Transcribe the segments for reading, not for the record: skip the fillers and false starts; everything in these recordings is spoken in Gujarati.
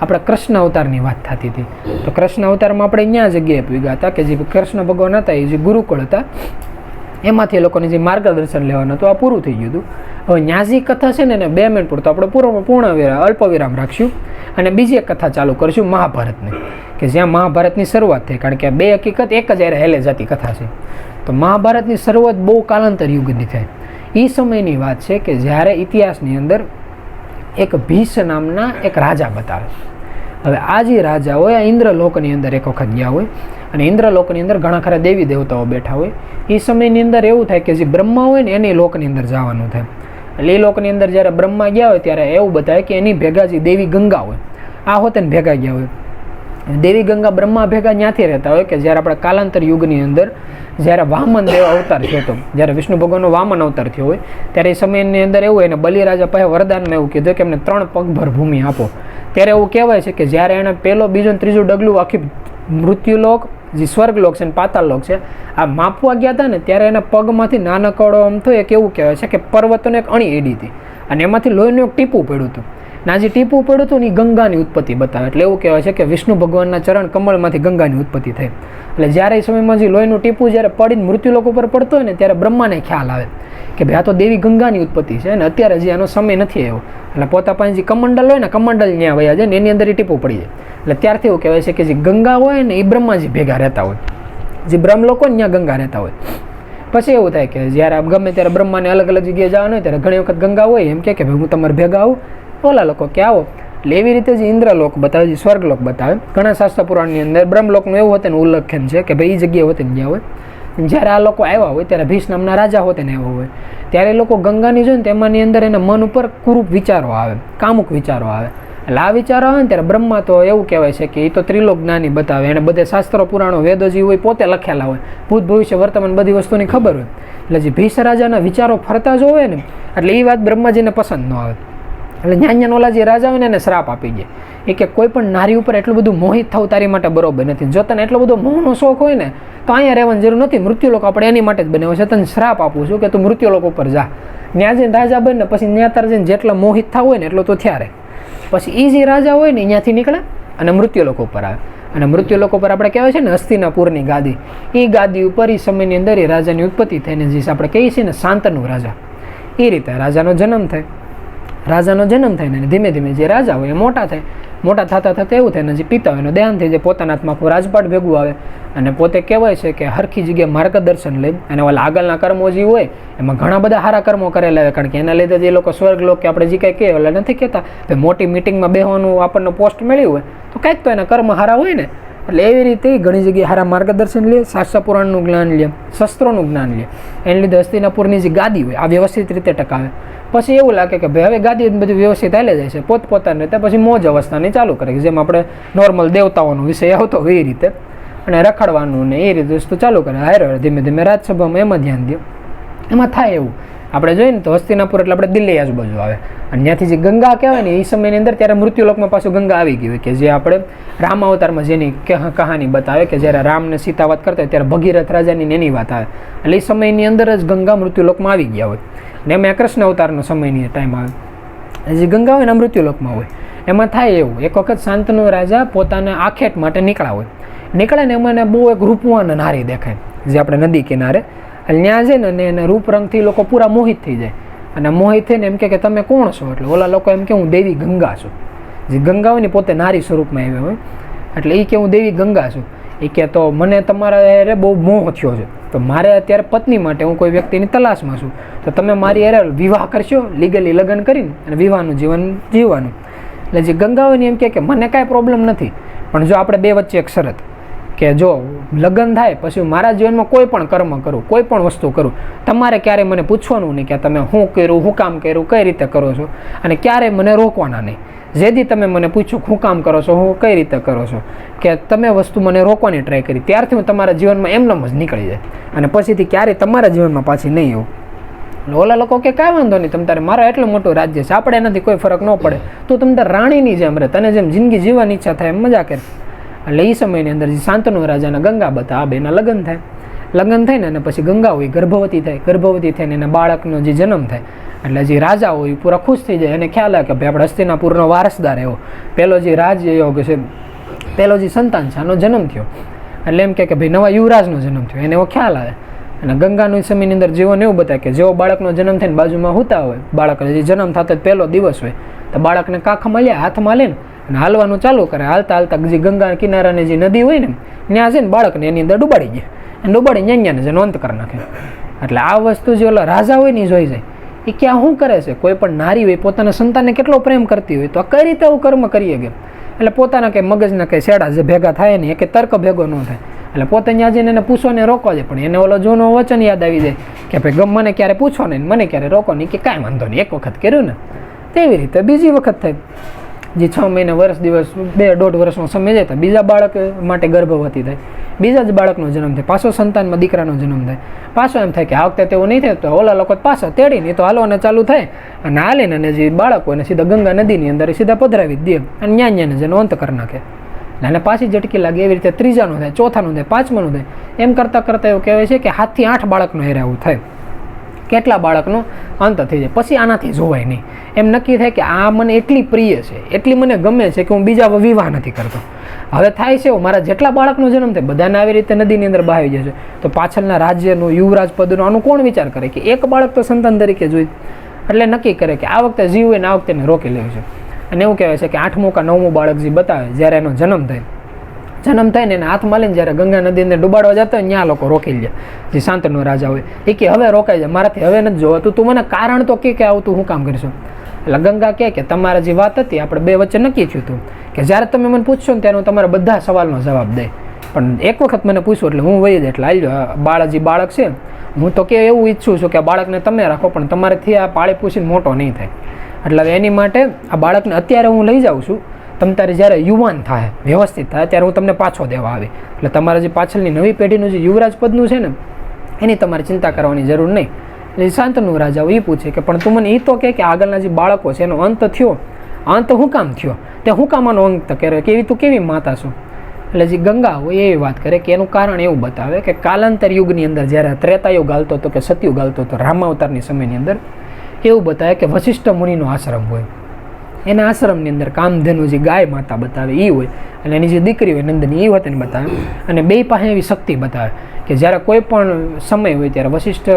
આપણે કૃષ્ણ અવતારની વાત થતી હતી. તો કૃષ્ણ અવતારમાં આપણે ત્યાં જગ્યાએ ભેગા હતા કે જે કૃષ્ણ ભગવાન હતા એ જે ગુરુકુળ હતા એમાંથી એ લોકોને જે માર્ગદર્શન લેવાનું હતું આ પૂરું થઈ ગયું હતું. હવે ન્યાઝી કથા છે ને એને 2 મિનિટ પૂરતો આપણે અલ્પ વિરામ રાખશું અને બીજી એક કથા ચાલુ કરીશું મહાભારતની, કે જ્યાં મહાભારતની શરૂઆત થઈ. કારણ કે 2 હકીકત એક જ હારે હેલે જતી કથા છે. તો મહાભારતની શરૂઆત બહુ કાલાંતર યુગની થાય. એ સમયની વાત છે કે જ્યારે ઇતિહાસની અંદર એક ભીષ નામના એક રાજા બતાવે. હવે આ જે રાજા હોય આ ઇન્દ્રલોકની અંદર એક વખત ગયા હોય અને ઇન્દ્રલોકની અંદર ઘણા ખરા દેવી દેવતાઓ બેઠા હોય. એ સમયની અંદર એવું થાય કે જે બ્રહ્મા હોય ને એની લોકની અંદર જવાનું થાય. એટલે એ લોકની અંદર જ્યારે બ્રહ્મા ગયા હોય ત્યારે એવું બતાવે કે એની ભેગા જે દેવી ગંગા હોય આ હોતે ને ભેગા ગયા હોય. દેવી ગંગા બ્રહ્મા ભેગા ત્યાંથી રહેતા હોય કે જ્યારે આપણે કાલાંતર યુગની અંદર જ્યારે વામન દેવ અવતાર થયો હતો, જ્યારે વિષ્ણુ ભગવાનનો વામન અવતાર થયો હોય ત્યારે એ સમયની અંદર એવું હોય ને બલિરાજા પાસે વરદાનમાં એવું કીધું કે એમને 3 પગભર ભૂમિ આપો. ત્યારે એવું કહેવાય છે કે જ્યારે એણે પહેલો બીજો ત્રીજું ડગલું આખી મૃત્યુલોક જે સ્વર્ગલોક છે ને પાતાળલોક છે આ માપવા ગયા હતા ને ત્યારે એના પગમાંથી નાનકડો આમ થયો એક એવું કહેવાય છે કે પર્વતોને એક અણી એડી હતી અને એમાંથી લોહીનું એક ટીપું પડ્યું હતું. ના જે ટીપું પડ્યું હતું ને એ ગંગાની ઉત્પત્તિ બતાવે. એટલે એવું કહેવાય છે કે વિષ્ણુ ભગવાનના ચરણ કમળમાંથી ગંગાની ઉત્પત્તિ થઈ. એટલે જ્યારે એ સમયમાં જે લોહીનું ટીપું જ્યારે પડીને મૃત્યુલોક ઉપર પડતો હોય ને ત્યારે બ્રહ્માને ખ્યાલ આવે કે ભાઈ આ તો દેવી ગંગાની ઉત્પત્તિ છે અને અત્યારે જે એનો સમય નથી આવ્યો. એટલે પોતા પાસે જે કમંડલ હોય ને કમંડલ ત્યાં વયા જાય ને એની અંદર એ ટીપું પડી જાય. એટલે ત્યારથી એવું કહેવાય છે કે જે ગંગા હોય ને એ બ્રહ્માજી ભેગા રહેતા હોય, જે બ્રહ્મલોક હોય ને ત્યાં ગંગા રહેતા હોય. પછી એવું થાય કે જ્યારે ગમે ત્યારે બ્રહ્માને અલગ અલગ જગ્યાએ જવાનું હોય ત્યારે ઘણી વખત ગંગા હોય એમ કે ભાઈ હું તમારે ભેગા આવું, ઓલા લોકો કે આવો. એટલે એવી રીતે જે ઇન્દ્રલોક બતાવે, જે સ્વર્ગલોક બતાવે, ઘણા શાસ્ત્ર પુરાણની અંદર બ્રહ્મલોકનું એવું હતું ઉલ્લેખન છે કે ભાઈ એ જગ્યાએ હોતે ગયા હોય. જ્યારે આ લોકો આવ્યા હોય ત્યારે ભીષ નામના રાજા હોતે ને આવ્યા હોય ત્યારે લોકો ગંગાની જોઈને તેમાંની અંદર એના મન ઉપર કુરૂપ વિચારો આવે, કામુક વિચારો આવે. એટલે આ વિચારો આવે ને ત્યારે બ્રહ્મા તો એવું કહેવાય છે કે એ તો ત્રિલોક જ્ઞાની બતાવે, એને બધે શાસ્ત્રો પુરાણો વેદો જે હોય પોતે લખેલા હોય, ભૂત ભવિષ્ય વર્તમાન બધી વસ્તુની ખબર હોય. એટલે જે ભીષ રાજાના વિચારો ફરતા જ હોય ને એટલે એ વાત બ્રહ્માજીને પસંદ ન આવે. એટલે જ્ઞાન ઓલા જે રાજા હોય ને એને શ્રાપ આપી દે એ કે કોઈ પણ નારી ઉપર એટલું બધું મોહિત થવું તારી માટે બરોબર નથી. જો તને એટલો બધો મોહનો શોખ હોય ને તો અહીંયા રહેવાની જરૂર નથી, મૃત્યુલોક આપણે એની માટે જ બનાવ્યો છે. તને શ્રાપ આપું છું કે તું મૃત્યુલોક ઉપર જા, ત્યાં જઈને રાજા બને પછી ત્યાં તાર જઈને જેટલા મોહિત થવું હોય ને એટલો તો થયા રહે. પછી એ જે રાજા હોય ને ત્યાંથી નીકળે અને મૃત્યુલોક ઉપર આવે. અને મૃત્યુલોક ઉપર આપણે કહેવાય છે ને હસ્તિનાપુરની ગાદી, એ ગાદી ઉપર એ સમયની અંદર એ રાજાની ઉત્પત્તિ થઈને જે આપણે કહીએ છીએ ને શાંતનુ રાજા, એ રીતે રાજાનો જન્મ થાય. રાજાનો જન્મ થાય ને ધીમે ધીમે જે રાજા હોય એ મોટા થાય. મોટા થતાં થતાં એવું થાય ને જે પિતા હોય એનો દેહાંત થઈ જાય, પોતાના હાથમાં આખું રાજપાટ ભેગું આવે અને પોતે કહેવાય છે કે હરખી જગ્યાએ માર્ગદર્શન લઈ અને ઓલા આગળના કર્મો જે હોય એમાં ઘણા બધા સારા કર્મો કરેલા હોય. કારણ કે એના લીધે જે લોકો સ્વર્ગલોક કે આપણે જે કંઈ કહીએ ઓલા નથી કહેતા ભાઈ મોટી મિટિંગમાં બેસવાનું આપણને પોસ્ટ મળ્યું હોય તો કંઈક તો એના કર્મ સારા હોય ને. એટલે એવી રીતે ઘણી જગ્યાએ સારા માર્ગદર્શન લે, શાસ્ત્ર પુરાણનું જ્ઞાન લે, શસ્ત્રોનું જ્ઞાન લે. એને લીધે હસ્તિનાપુરની જે ગાદી હોય આ વ્યવસ્થિત રીતે ટકાવે. પછી એવું લાગે કે ભાઈ હવે ગાદી બધું વ્યવસ્થિત હાલે જાય છે પોતપોતાની રીતે, પછી મોજ અવસ્થાની ચાલુ કરે કે જેમ આપણે નોર્મલ દેવતાઓનો વિષય આવતો હોય એ રીતે અને રખડવાનું ને એ રીતે વસ્તુ ચાલુ કરે. હારે ધીમે ધીમે રાજસભામાં એમાં ધ્યાન દે. એમાં થાય એવું આપણે જોઈએ ને તો હસ્તિનાપુર એટલે આપણે દિલ્હી આજુબાજુ આવે અને ત્યાંથી જે ગંગા કહેવાય ને એ સમયની અંદર ત્યારે મૃત્યુલોકમાં પાછું ગંગા આવી ગઈ હોય કે જે આપણે રામ અવતારમાં જેની કહાની બતાવે કે જ્યારે રામને સીતા વાત કરતા હોય ત્યારે ભગીરથ રાજાની એની વાત આવે. એટલે એ સમયની અંદર જ ગંગા મૃત્યુલોકમાં આવી ગયા હોય ને એમાં કૃષ્ણ અવતારનો સમયની ટાઈમ આવે. જે ગંગા હોય ને મૃત્યુલોકમાં હોય. એમાં થાય એવું એક વખત શાંતનુ રાજા પોતાના આખેટ માટે નીકળે ને એમાં બહુ એક રૂપવાન નારી દેખાય જે આપણે નદી કિનારે. એટલે ત્યાં જાય ને એના રૂપ રંગથી લોકો પૂરા મોહિત થઈ જાય અને મોહિત થઈને એમ કે તમે કોણ છો? એટલે ઓલા લોકો એમ કે હું દેવી ગંગા છું. જે ગંગા હોય ને પોતે નારી સ્વરૂપમાં આવ્યા હોય એટલે એ કે હું દેવી ગંગા છું. એ કે તો મને તમારા બહુ મોહ થયો છે તો મારે અત્યારે પત્ની માટે હું કોઈ વ્યક્તિની તલાશમાં છું તો તમે મારી અરે વિવાહ કરશો, લીગલી લગ્ન કરીને અને વિવાહનું જીવન જીવવાનું. એટલે જે ગંગા હોય ને એમ કે મને કાંઈ પ્રોબ્લેમ નથી પણ જો આપણે બે વચ્ચે એક શરત કે જો લગ્ન થાય પછી મારા જીવનમાં કોઈ પણ કર્મ કરું, કોઈ પણ વસ્તુ કરું, તમારે ક્યારેય મને પૂછવાનું નહીં કે તમે શું કર્યું, શું કામ કર્યું, કઈ રીતે કરો છો અને ક્યારેય મને રોકવાના નહીં. જેથી તમે મને પૂછો શું કામ કરો છો, હું કઈ રીતે કરો છો, કે તમે વસ્તુ મને રોકવાની ટ્રાય કરી ત્યારથી હું તમારા જીવનમાં એમનેમ જ નીકળી જાય અને પછીથી ક્યારેય તમારા જીવનમાં પાછી નહીં આવું. ઓલા લોકો કે કાંઈ વાંધો નહીં, તમ તારે મારા એટલું મોટું રાજ્ય છે, આપણે એનાથી કોઈ ફરક ન પડે, તું તમ તારે રાણીની જેમ રહે, તને જેમ જિંદગી જીવવાની ઈચ્છા થાય એમ મજા કરે. એટલે એ સમયની અંદર જે શાંતનુ રાજાના ગંગા બતા આ બેના લગ્ન થાય. લગ્ન થાય ને અને પછી ગંગા હોય ગર્ભવતી થાય. ગર્ભવતી થઈને એના બાળકનો જે જન્મ થાય એટલે જે રાજા હોય એ પૂરા ખુશ થઈ જાય, એને ખ્યાલ આવે કે ભાઈ આપણે હસ્તિનાપુરનો વારસદાર એવો પહેલો જે રાજયોગ છે, પહેલો જે સંતાન છે આનો જન્મ થયો. એટલે એમ કે ભાઈ નવા યુવરાજનો જન્મ થયો, એને એવો ખ્યાલ આવે. અને ગંગાનો સમયની અંદર જીવન એવું બતાવે કે જેવો બાળકનો જન્મ થઈને બાજુમાં હોતા હોય, બાળકને જે જન્મ થતો પહેલો દિવસ હોય તો બાળકને કાખમાં લે, હાથમાં લે ને અને હાલવાનું ચાલુ કરે. હાલતા હાલતા જે ગંગા કિનારાની જે નદી હોય ને ત્યાં છે ને બાળકને એની અંદર ડૂબાડી જાય, અને ડૂબાડી ન્યાને જેનો અંત કરી નાખે. એટલે આ વસ્તુ જે ઓલા રાજા હોય ને એ જોઈ જાય, એ ક્યાં શું કરે છે. કોઈ પણ નારી હોય પોતાના સંતાનને કેટલો પ્રેમ કરતી હોય તો કઈ રીતે આવું કર્મ કરીએ કે, એટલે પોતાના કંઈ મગજના કંઈ શેડા જે ભેગા થાય ને એ કે તર્ક ભેગો ન થાય. એટલે પોતે ત્યાં જઈને એને પૂછવાને રોકવા જાય, પણ એને ઓલો જૂનો વચન યાદ આવી જાય કે ભાઈ મને ક્યારે પૂછો નહીં, મને ક્યારે રોકો નહીં, કે કાંઈ વાંધો નહીં, એક વખત કર્યું ને તેવી રીતે બીજી વખત થાય. જે 6 મહિને વર્ષ દિવસ 2-1.5 વર્ષનો સમય જાય તો બીજા બાળક માટે ગર્ભવતી થાય, બીજા જ બાળકનો જન્મ થાય, પાછો સંતાનમાં દીકરાનો જન્મ થાય. પાછો એમ થાય કે આ વખતે તેવું નહીં થાય તો ઓલા લોકો પાછા તેડીને તો હાલવાને ચાલુ થાય અને હાલીને અને જે બાળકો એને સીધા ગંગા નદીની અંદર સીધા પધરાવી દે અને ન્યાને જેનો અંત કરી નાખે. અને પાછી ઝટકી લાગે. એવી રીતે ત્રીજાનું થાય, ચોથાનું થાય, પાંચમાનું થાય. એમ કરતાં કરતાં એવું કહેવાય છે કે 7 થી 8 બાળકનો હેરા એવું થાય, કેટલા બાળકનો અંત થઈ જાય. પછી આનાથી જોવાય નહીં. એમ નક્કી થાય કે આ મને એટલી પ્રિય છે, એટલી મને ગમે છે કે હું બીજા વિવાહ નથી કરતો. હવે થાય છે એવું, મારા જેટલા બાળકનો જન્મ થાય બધાને આવી રીતે નદીની અંદર બહાવી જશે તો પાછળના રાજ્યનું યુવરાજ પદનું આનું કોણ વિચાર કરે કે એક બાળક તો સંતાન તરીકે જોઈ. એટલે નક્કી કરે કે આ વખતે જીવ હોય ને આ વખતે એને રોકી લેવું છે. અને એવું કહેવાય છે કે 8મું કે 9મું બાળક જે બતાવે જ્યારે એનો જન્મ થાય ને એને હાથમાં લઈને જ્યારે ગંગા નદી અંદર ડૂબાડવા જતા હોય ત્યાં લોકો રોકી લે. જે શાંતનો રાજા હોય એ કે હવે રોકાઈ જાય, મારાથી હવે નથી જોવાતું, તું મને કારણ તો કે આવું તું હું કામ કરીશું. એટલે ગંગા કહે કે તમારા જે વાત હતી આપણે બે વચ્ચે નક્કી થયું હતું કે જ્યારે તમે મને પૂછશો ને ત્યારે હું તમારા બધા સવાલનો જવાબ દે, પણ એક વખત મને પૂછો એટલે હું વહી જાય. એટલે હાલ્યો બાળક છે, હું તો કે એવું ઈચ્છું છું કે આ બાળકને તમે રાખો પણ તમારેથી આ પાળી પૂછીને મોટો નહીં થાય. એટલે એની માટે આ બાળકને અત્યારે હું લઈ જાઉં છું, તમે તારે જ્યારે યુવાન થાય, વ્યવસ્થિત થાય ત્યારે હું તમને પાછો દેવા આવી. એટલે તમારા જે પાછળની નવી પેઢીનું જે યુવરાજ પદનું છે ને એની તમારે ચિંતા કરવાની જરૂર નહીં. એટલે શાંતનુ રાજાઓ એ પૂછે કે પણ તું મને એ તો કે આગળના જે બાળકો છે એનો અંત થયો, અંત શું કામ થયો, તે શું કામ આનો અંત કરે, કે તું કેવી માતા છો. એટલે જે ગંગા હોય એવી વાત કરે કે એનું કારણ એવું બતાવે કે કાલાંતર યુગની અંદર જ્યારે ત્રેતાયુગ હાલતો હતો કે સતયુગ હાલતો હતો રામાવતારની સમયની અંદર, એવું બતાવે કે વશિષ્ઠ મુનિનો આશ્રમ હોય, એના આશ્રમની અંદર કામધેનુ જે ગાય માતા બતાવે એ હોય અને એની જે દીકરી હોય નંદની એ હોય તેને બતાવે. અને બે પાસે એવી શક્તિ બતાવે કે જ્યારે કોઈ પણ સમય હોય ત્યારે વશિષ્ઠ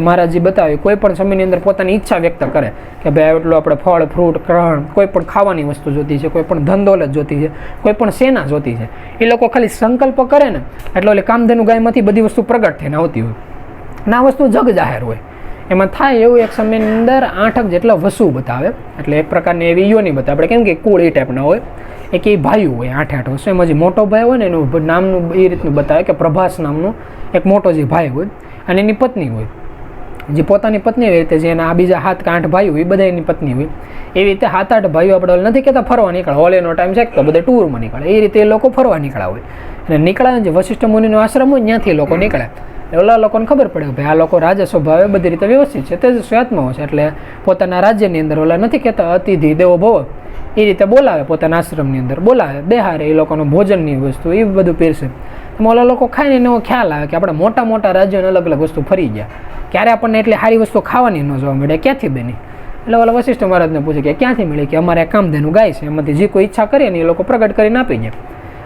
મહારાજજી બતાવે કોઈ પણ સમયની અંદર પોતાની ઈચ્છા વ્યક્ત કરે કે ભાઈ એટલું આપણે ફળ ફ્રૂટ ગ્રહણ કોઈ પણ ખાવાની વસ્તુ જોતી છે, કોઈ પણ ધન દોલત જોતી છે, કોઈ પણ સેના જોતી છે, એ લોકો ખાલી સંકલ્પ કરે ને એટલે કામધેનુ ગાયમાંથી બધી વસ્તુ પ્રગટ થઈને આવતી હોય અને આ વસ્તુ જગ જાહેર હોય. એમાં થાય એવું એક સમયની અંદર 8 જેટલા વસુ બતાવે, એટલે એક પ્રકારની એવી યોની બતાવે. આપણે કેમ કે કુળ એ ટાઈપના હોય, એક એ ભાઈઓ હોય 8 વસ્તુ. એમાં જે મોટો ભાઈ હોય ને એનું નામનું એ રીતનું બતાવે કે પ્રભાસ નામનું એક મોટો જે ભાઈ હોય અને એની પત્ની હોય, જે પોતાની પત્ની હોય રીતે જે એના આ બીજા 7 કે 8 ભાઈઓ હોય એ બધા એની પત્ની હોય. એવી રીતે 7-8 ભાઈઓ આપણે નથી કહેતા ફરવા નીકળે, હોલીનો ટાઈમ છે તો બધા ટૂરમાં નીકળે, એ રીતે એ લોકો ફરવા નીકળ્યા હોય. અને નીકળ્યા જે વશિષ્ઠ મુનિનો આશ્રમ હોય ત્યાંથી લોકો નીકળે. ઓલા લોકોને ખબર પડે ભાઈ આ લોકો રાજા સ્વભાવે બધી રીતે વ્યવસ્થિત છે, તેજસ્વી આત્માઓ છે, એટલે પોતાના રાજ્યની અંદર ઓલા નથી કહેતા અતિથિ દેવો ભવ, એ રીતે બોલાવે, પોતાના આશ્રમની અંદર બોલાવે, બેહારે, એ લોકોનો ભોજનની વસ્તુ એ બધું પીરસે. એમાં ઓલા લોકો ખાઈને એનો ખ્યાલ આવે કે આપણે મોટા મોટા રાજ્યોને અલગ અલગ વસ્તુ ફરી ગયા, ક્યારે આપણને એટલી સારી વસ્તુ ખાવાની ન જોવા મળે, ક્યાંથી બની. એટલે ઓલા વશિષ્ઠ મહારાજને પૂછે કે ક્યાંથી મળી, કે અમારે કામધેનુ ગાય છે, એમાંથી જે કોઈ ઈચ્છા કરીએ ને એ લોકો પ્રગટ કરીને આપી ગયા.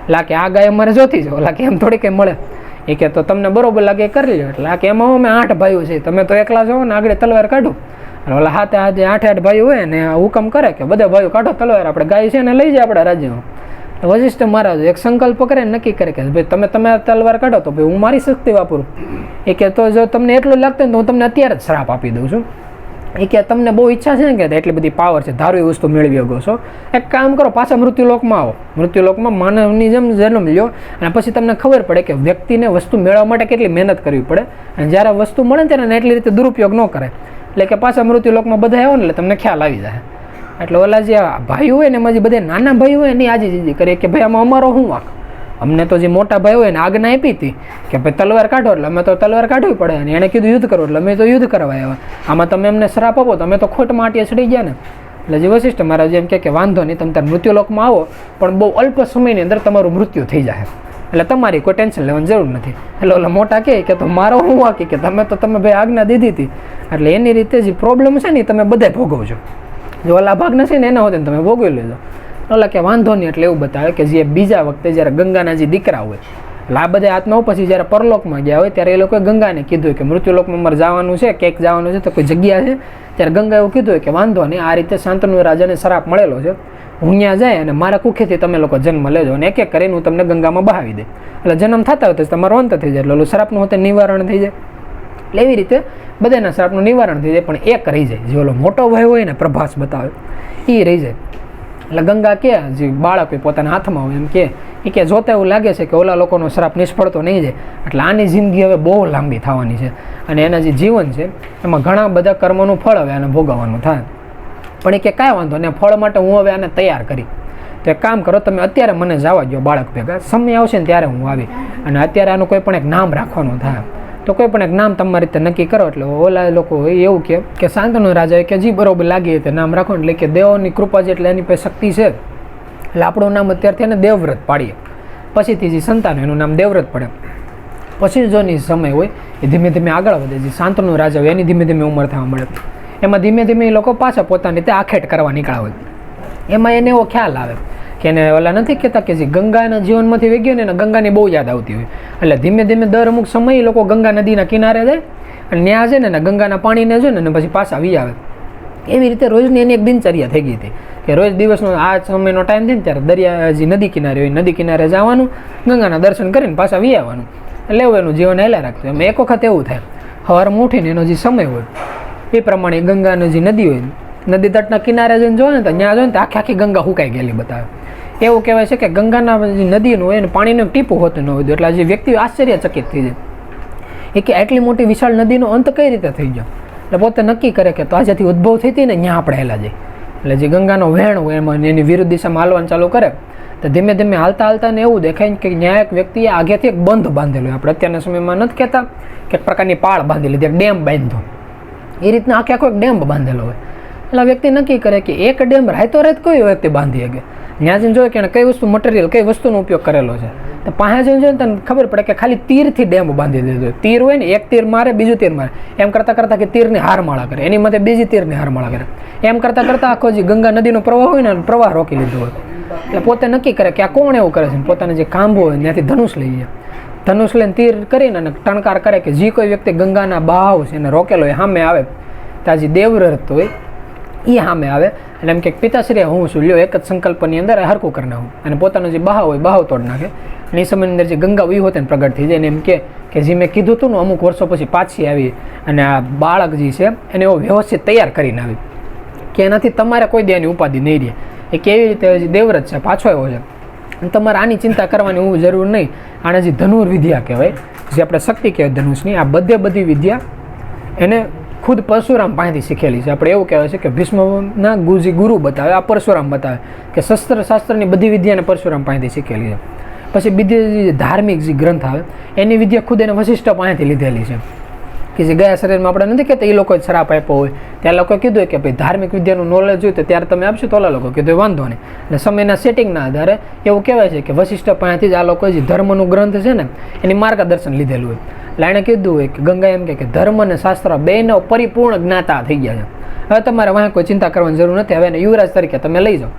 એટલે કે આ ગાય અમારે જોતી છે, ઓલા કે એમ થોડી કંઈ મળે, એ કે તો તમને બરોબર લાગે એ કરી લો. એટલે કે એમાં અમે 8 ભાઈઓ છે, તમે તો એકલા છો ને, આગળ તલવાર કાઢો. અને ઓલા 8 ભાઈઓ હોય ને હુકમ કરે કે બધા ભાઈઓ કાઢો તલવાર, આપણે ગાય છે ને લઈ જાય આપણા રાજ્યમાં. વશિષ્ઠ મહારાજ એક સંકલ્પ કરે નક્કી કરે કે ભાઈ તમે તલવાર કાઢો તો ભાઈ હું મારી શક્તિ વાપરું. એ કે તો જો તમને એટલું લાગતું ને તો હું તમને અત્યારે જ શ્રાપ આપી દઉં છું. એ કે તમને બહુ ઈચ્છા છે ને કે એટલી બધી પાવર છે, ધારો એ વસ્તુ મેળવી શકો છો, એક કામ કરો પાછા મૃત્યુલોકમાં આવો, મૃત્યુલોકમાં માનવની જેમ જન્મ લ્યો અને પછી તમને ખબર પડે કે વ્યક્તિને વસ્તુ મેળવવા માટે કેટલી મહેનત કરવી પડે અને જ્યારે વસ્તુ મળે ને ત્યારે એટલી રીતે દુરુપયોગ ન કરે. એટલે કે પાછા મૃત્યુલોકમાં બધા આવો ને એટલે તમને ખ્યાલ આવી જાય. એટલે ઓલા જે ભાઈ હોય ને એમાં જે બધા નાના ભાઈ હોય એની આજી કરીએ કે ભાઈ આમાં અમારો શું વાંક, અમને તો જે મોટા ભાઈ હોય ને આજ્ઞા આપી હતી કે ભાઈ તલવાર કાઢો, એટલે અમે તો તલવાર કાઢવી પડે, અને એણે કીધું યુદ્ધ કરો એટલે અમે તો યુદ્ધ કરવા આવ્યા, આમાં તમે અમને શ્રાપ આપો તો અમે તો ખોટ માટીએ ચડી ગયા ને. એટલે જે વશિષ્ઠ મહારાજ એમ કે વાંધો નહીં, તમે તાર મૃત્યુલોકમાં આવો પણ બહુ અલ્પ સમયની અંદર તમારું મૃત્યુ થઈ જાય. એટલે તમારી કોઈ ટેન્શન લેવાની જરૂર નથી. એટલે ઓલા મોટા કહે કે તો મારો હું વાંકી કે તમે ભાઈ આજ્ઞા દીધી હતી, એટલે એની રીતે જે પ્રોબ્લેમ છે ને તમે બધા ભોગવજો. જો ઓલા ભાગ નથી ને એના હોતે તમે ભોગવી લેજો. ઓલા કે વાંધો નહીં. એટલે એવું બતાવે કે જે બીજા વખતે જ્યારે ગંગાના જે દીકરા હોય, એટલે આ બધા આત્માઓ પછી જ્યારે પરલોકમાં ગયા હોય ત્યારે એ લોકોએ ગંગાને કીધું કે મૃત્યુલોકમાં મારે જવાનું છે, ક્યાંક જવાનું છે, તો કોઈ જગ્યા છે? ત્યારે ગંગા એવું કીધું કે વાંધો નહીં, આ રીતે શાંતનુ રાજાને શ્રાપ મળેલો છે, હું ત્યાં જાય અને મારા કુખેથી તમે લોકો જન્મ લેજો અને એક એક કરીને હું તમને ગંગામાં બહાવી દે. એટલે જન્મ થતા હોય તો તમારો અંત થઈ જાય, એટલે શ્રાપનું હોતે નિવારણ થઈ જાય. એટલે એવી રીતે બધાના શ્રાપનું નિવારણ થઈ જાય, પણ એક રહી જાય. જે ઓલો મોટો ભાઈ હોય ને પ્રભાસ બતાવે એ રહી જાય. એટલે ગંગા કે જે બાળક હોય પોતાના હાથમાં હોય એમ કે જોતા એવું લાગે છે કે ઓલા લોકોનો શ્રાપ નિષ્ફળ તો નહીં જાય, એટલે આની જિંદગી હવે બહુ લાંબી થવાની છે અને એના જે જીવન છે એમાં ઘણા બધા કર્મોનું ફળ હવે આને ભોગવવાનું થાય. પણ એ કે કાંઈ વાંધો ને, ફળ માટે હું હવે આને તૈયાર કરી. તો એક કામ કરો, તમે અત્યારે મને જવા દો બાળક ભેગા, સમય આવશે ને ત્યારે હું આવી, અને અત્યારે આનું કોઈ પણ એક નામ રાખવાનું થાય તો કોઈ પણ એક નામ તમારી રીતે નક્કી કરો. એટલે ઓલા લોકો એવું કે શાંતનુ રાજા કે જી બરોબર લાગી રીતે નામ રાખો, એટલે કે દેવોની કૃપા છે એટલે એની પાસે શક્તિ છે, એટલે આપણું નામ અત્યારથી એને દેવવ્રત પાડીએ. પછીથી જે સંતાન એનું નામ દેવવ્રત પડે. પછી જોની સમય હોય એ ધીમે ધીમે આગળ વધે. જે શાંતનુ રાજા હોય એની ધીમે ધીમે ઉંમર થવા મળે. એમાં ધીમે ધીમે એ લોકો પાછા પોતાની રીતે આખેટ કરવા નીકળ્યા હોય. એમાં એને એવો ખ્યાલ આવે કે એને ઓલા નથી કહેતા કે જે ગંગાના જીવનમાંથી વહી ગયો ને એને ગંગાની બહુ યાદ આવતી હોય. એટલે ધીમે ધીમે દર અમુક સમયે લોકો ગંગા નદીના કિનારે જાય અને ત્યાં છે ને ગંગાના પાણીને છે ને પછી પાછા વી આવે. એવી રીતે રોજની એની એક દિનચર્યા થઈ ગઈ હતી કે રોજ દિવસનો આ સમયનો ટાઈમ થાય ને ત્યારે દરિયા જે નદી કિનારે હોય નદી કિનારે જવાનું, ગંગાના દર્શન કરીને પાછા વી આવવાનું. એટલે એવું એનું જીવન હેલા રાખતું. એમ એક વખત એવું થાય સવારમાં ઉઠીને એનો જે સમય હોય એ પ્રમાણે ગંગાની જે નદી હોય નદી તટના કિનારે જઈને જોવે ને તો ત્યાં જોવે ને તો આખી ગંગા હુકાઈ ગયેલી બતાવે. એવું કહેવાય છે કે ગંગાના જે નદીનું હોય ને પાણીનું ટીપું હોતું ન હોય, એટલે જે વ્યક્તિ આશ્ચર્યચકિત થઈ જાય એ કે આટલી મોટી વિશાળ નદીનો અંત કઈ રીતે થઈ ગયો. એટલે પોતે નક્કી કરે કે તો આ જ્યાંથી ઉદ્ભવ થઈ હતી ને ત્યાં આપણે હેલા જઈએ. એટલે જે ગંગાનો વહેણ હોય એમાં એની વિરુદ્ધ દિશામાં હાલવાનું ચાલુ કરે તો ધીમે ધીમે હાલતા ને એવું દેખાય કે ત્યાં એક વ્યક્તિએ આગેથી એક બંધ બાંધેલો હોય. આપણે અત્યારના સમયમાં નથી કહેતા કે એક પ્રકારની પાળ બાંધી લીધી, એક ડેમ બાંધો, એ રીતના આખો એક ડેમ બાંધેલો હોય. એટલે વ્યક્તિ નક્કી કરે કે એક ડેમ રાતો રાત કોઈ વ્યક્તિ બાંધી શકે. ત્યાં જઈને જોઈએ કે કઈ વસ્તુ મટીરિયલ કઈ વસ્તુનો ઉપયોગ કરેલો છે. તો પાસે જઈને જોઈએ તને ખબર પડે કે ખાલી તીરથી ડેમ બાંધી દીધો. તીર હોય ને એક તીર મારે બીજું તીર મારે એમ કરતાં કે તીરની હારમાળા કરે, એની માટે બીજી તીરની હારમાળા કરે, એમ કરતાં આખો જે ગંગા નદીનો પ્રવાહ હોય ને પ્રવાહ રોકી લીધો હોય. એટલે પોતે નક્કી કરે કે આ કોણ એવું કરે છે. પોતાના જે ખાંભો હોય ત્યાંથી ધનુષ લઈ જાય, ધનુષ લઈને તીર કરીને અને ટણકાર કરે કે જે કોઈ વ્યક્તિ ગંગાના બહાવ છે એને રોકેલો હોય સામે આવે તો જે દેવવ્રત હોય એ સામે આવે અને એમ કે પિતાશ્રી હું છું લ્યો એક જ સંકલ્પની અંદર હરકું કરી નાખું અને પોતાનો જે બહાવ હોય બહાવ તોડ નાખે. અને એ સમયની અંદર જે ગંગા વી હોતે ને પ્રગટ થઈ જાય અને એમ કે જે મેં કીધું હતું ને અમુક વર્ષો પછી પાછી આવી અને આ બાળક જે છે એને એવો વ્યવસ્થિત તૈયાર કરીને આવી કે એનાથી તમારે કોઈ દેવાની ઉપાધિ નહીં રહે. એ કેવી રીતે દેવવ્રત છે પાછો આવ્યો છે અને તમારે આની ચિંતા કરવાની જરૂર નહીં. આને જે ધનુર્વિદ્યા કહેવાય, જે આપણે શક્તિ કહેવાય ધનુષની, આ બધી વિદ્યા એને ખુદ પરશુરામ પાસેથી શીખેલી છે. આપણે એવું કહેવાય છે કે ભીષ્મના જે ગુરુ બતાવે આ પરશુરામ બતાવે કે શાસ્ત્રની બધી વિદ્યાને પરશુરામ પાસેથી શીખેલી છે. પછી બીજી જે ધાર્મિક જે ગ્રંથ આવે એની વિદ્યા ખુદ એને વશિષ્ઠ પાસેથી લીધેલી છે કે જે ગયા શરીરમાં આપણે નથી કહેતા એ લોકોએ શ્રાપ આપ્યો હોય ત્યાં લોકોએ કીધું કે ભાઈ ધાર્મિક વિદ્યાનું નોલેજ હોય તો ત્યારે તમે આપશો તો ઓલા લોકો કીધું વાંધો નહીં. એટલે સમયના સેટિંગના આધારે એવું કહેવાય છે કે વશિષ્ઠ પાસેથી જ આ લોકોએ જે ધર્મનું ગ્રંથ છે ને એની માર્ગદર્શન લીધેલું હોય. એટલે એણે કીધું હોય કે ગંગા એમ કે ધર્મ અને શાસ્ત્ર બેનો પરિપૂર્ણ જ્ઞાતા થઈ ગયા છે, હવે તમારે વાંહે કોઈ ચિંતા કરવાની જરૂર નથી, હવે એને યુવરાજ તરીકે તમે લઈ જાઓ.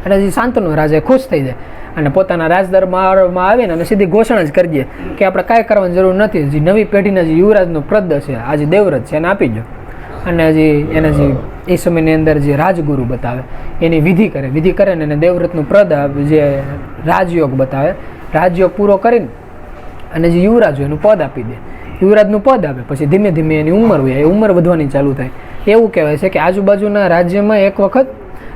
એટલે જે શાંતનુ રાજા ખુશ થઈ જાય અને પોતાના રાજદરબારમાં આવીને અને સીધી ઘોષણા જ કરી દે કે આપણે કાંઈ કરવાની જરૂર નથી, જે નવી પેઢીના જે યુવરાજનું પદ છે આ જે દેવવ્રત છે એને આપી દો. અને જે એને જે એ સમયની અંદર જે રાજગુરુ બતાવે એની વિધિ કરે ને એને દેવવ્રતનું પદ જે રાજયોગ બતાવે, રાજયોગ પૂરો કરીને અને જે યુવરાજ હોય એનું પદ આપી દે. યુવરાજનું પદ આપે પછી ધીમે ધીમે એની ઉંમર હોય એ ઉંમર વધવાની ચાલુ થાય. એવું કહેવાય છે કે આજુબાજુના રાજ્યમાં એક વખત